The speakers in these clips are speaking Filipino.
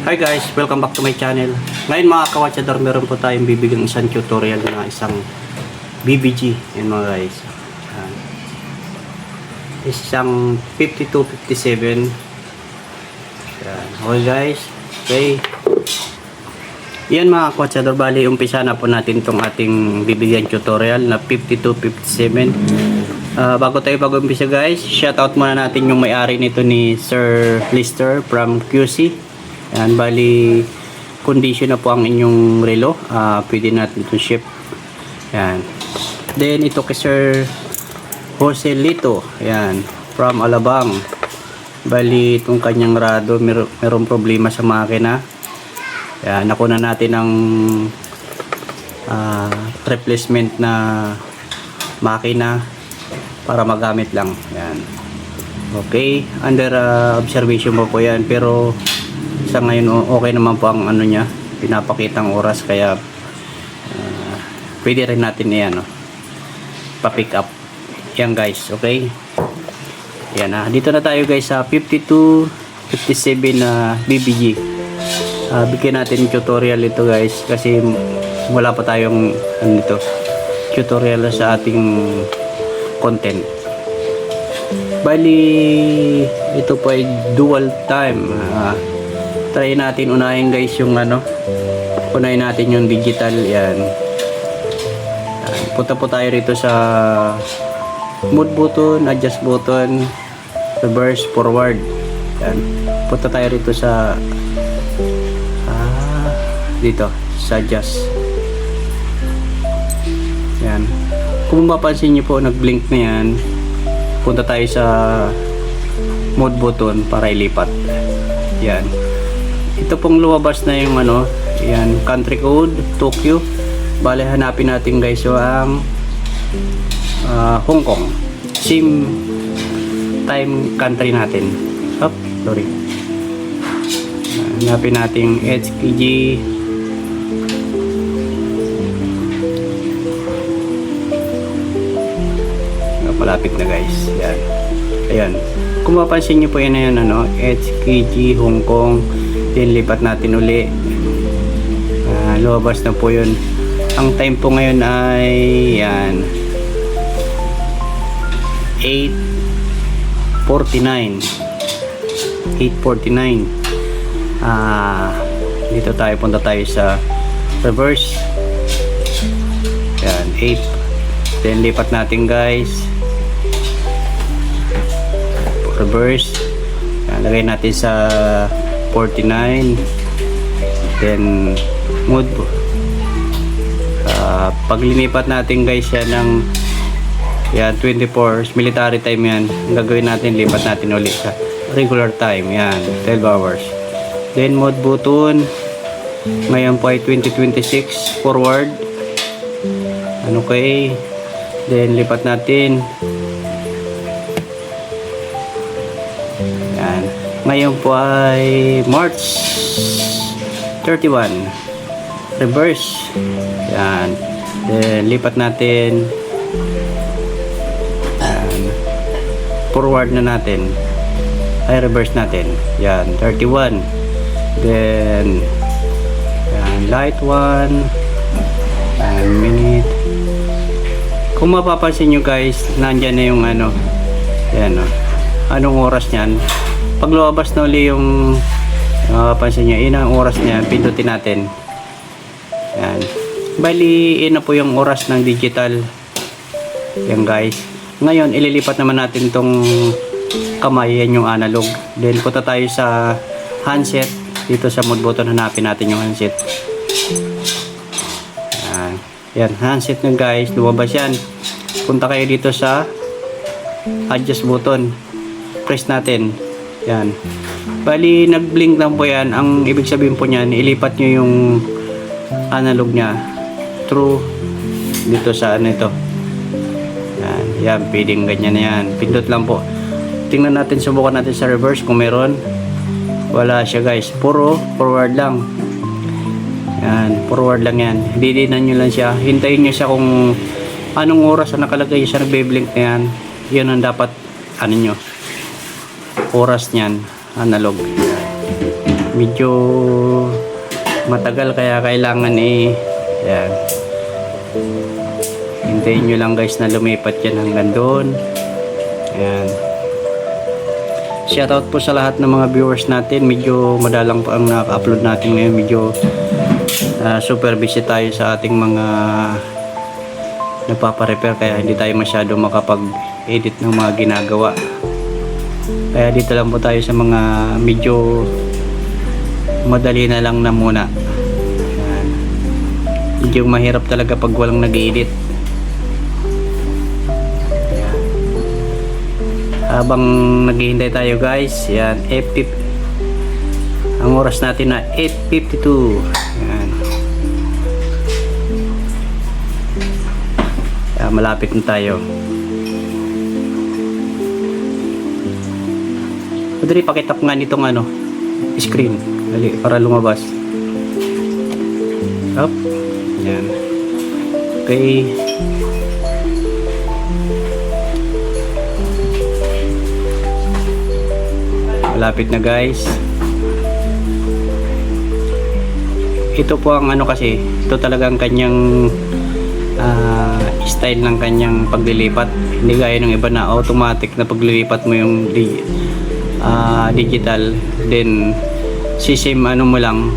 Hi guys, welcome back to my channel. Ngayon mga kawatsador, meron po tayong bibigyan isang tutorial na isang BBG. Yan mga guys. Isang 5257. Yan. Okay guys. Okay. Yan mga kawatsador, bali umpisa na po natin itong ating bibigyan tutorial na 5257. Bago tayo umpisa guys, shoutout muna natin yung may-ari nito ni Sir Lister from QC. Yan, bali condition na po ang inyong relo. Pwede natin ito ship. Yan. Then ito kay Sir Jose Lito. Yan, from Alabang. Bali itong kanyang rado merong problema sa makina. Yan, nakuna natin ang replacement na makina para magamit lang. Yan. Okay, under observation po yan, pero sa ngayon okay naman po ang ano niya, pinapakitang oras, kaya pwede rin natin yan pa-pick up yan guys. Okay, yan dito na tayo guys sa 5257 na BBG. Bigyan natin tutorial ito guys, kasi wala pa tayong tutorial sa ating content. Bali ito po ay dual time. Try natin unahin guys yung unahin natin yung digital. Yan. Punta po tayo rito sa mode button, adjust button, reverse, forward. Yan. Punta tayo rito sa dito sa adjust. Yan. Kung mapapansin niyo po, nag-blink na yan. Punta tayo sa mode button para ilipat. Yan. Ito pong lumabas na yung yan, country code, Tokyo. Bale, hanapin natin guys ang Hong Kong. Same time country natin. Sorry. Hanapin natin HKG. Malapit na guys. Yan. Ayan. Kung mapansin nyo po yan na yan, HKG Hong Kong. Then lipat natin uli. Lumabas na po yun. Ang time po ngayon ay yan 8:49. Dito tayo, punta tayo sa reverse. Yan 8. Then lipat natin guys, reverse. Yan, lagay natin sa 49. Then mode. Pag linipat natin guys yan ng yan 24 military time, yan gagawin natin, lipat natin ulit sa regular time. Yan 12 hours. Then mode button ngayon po ay 2026 forward. Okay. Then lipat natin. Yan. Ngayon po ay March 31. Reverse. Yan. Then lipat natin. Yan. Forward na natin. Ay reverse natin. Yan 31. Then yan, light 1. And minute. Kung mapapansin nyo guys, nandyan na yung yan anong oras nyan. Pag lumabas na uli yung mapapansin nyo, ang oras nyan, pindutin natin. Yan. Bali, na po yung oras ng digital. Yan guys. Ngayon, ililipat naman natin tong kamay, yan yung analog. Then, punta tayo sa handset. Dito sa mode button, hanapin natin yung handset. Yan, handset na guys, lumabas yan. Punta kayo dito sa adjust button. Press natin. Yan. Bali, nag-blink lang po yan. Ang ibig sabihin po niyan, ilipat nyo yung analog nya through dito sa ito. Yan, yan, pwedeng ganyan na yan. Pindot lang po. Tingnan natin, subukan natin sa reverse kung meron. Wala siya guys. Puro forward lang. Yan, forward lang yan. Didinan nyo lang siya. Hintayin nyo siya kung anong oras na nakalagay sa nagbe-blink na yan. Yun ang dapat nyo oras nyan, analog. medyo matagal kaya kailangan yan. Hintayin nyo lang guys na lumipat yan hanggang doon. Ayan. Shoutout po sa lahat ng mga viewers natin. Medyo madalang po ang naka-upload natin ngayon. Medyo super busy tayo sa ating mga nagpapa-repair kaya hindi tayo masyado makapag-edit ng mga ginagawa. Kaya dito lang po tayo sa mga medyo madali na lang na muna. Ayan. Medyo mahirap talaga pag walang nag-edit. Habang naghihintay tayo guys, yan, ang oras natin na 8:52. Yan. Yan, malapit na tayo. Madali, pakitap nga nitong screen. Dali, para lumabas. Up. Yan. Okay. Malapit na guys. Ito po ang kasi, ito talagang kanyang style ng kanyang paglilipat. Hindi gaya ng iba na automatic na paglilipat mo yung digital, then same mo lang,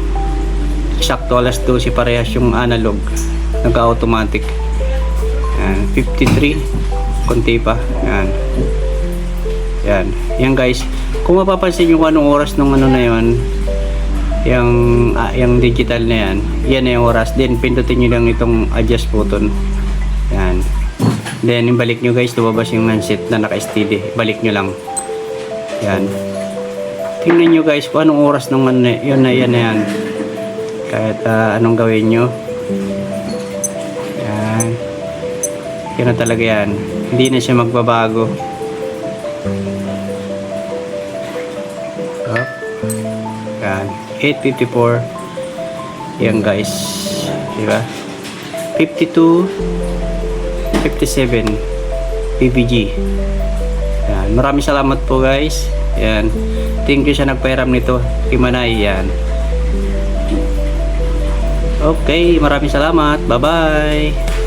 sakto alas 12 parehas yung analog, nagka-automatic. 53 konti pa. Yan guys, kung mapapansin nyo anong oras nung na yon, yung digital na yan na yung oras. Then pindutin nyo lang itong adjust button. Yan. Then balik nyo guys, lumabas yung handset na naka-steady. Balik nyo lang. Yan. Tingnan nyo guys kung anong oras nung yun na yan. Kahit anong gawin nyo. Yan. Yan na talaga yan. Hindi na siya magbabago. Yan. 8:54. Yan guys. Diba? 52 57 PPG. Yan. Maraming salamat po guys. Yan. Thank you sa nagpairam nito. Imanay. Yan. Okay. Maraming salamat. Bye bye.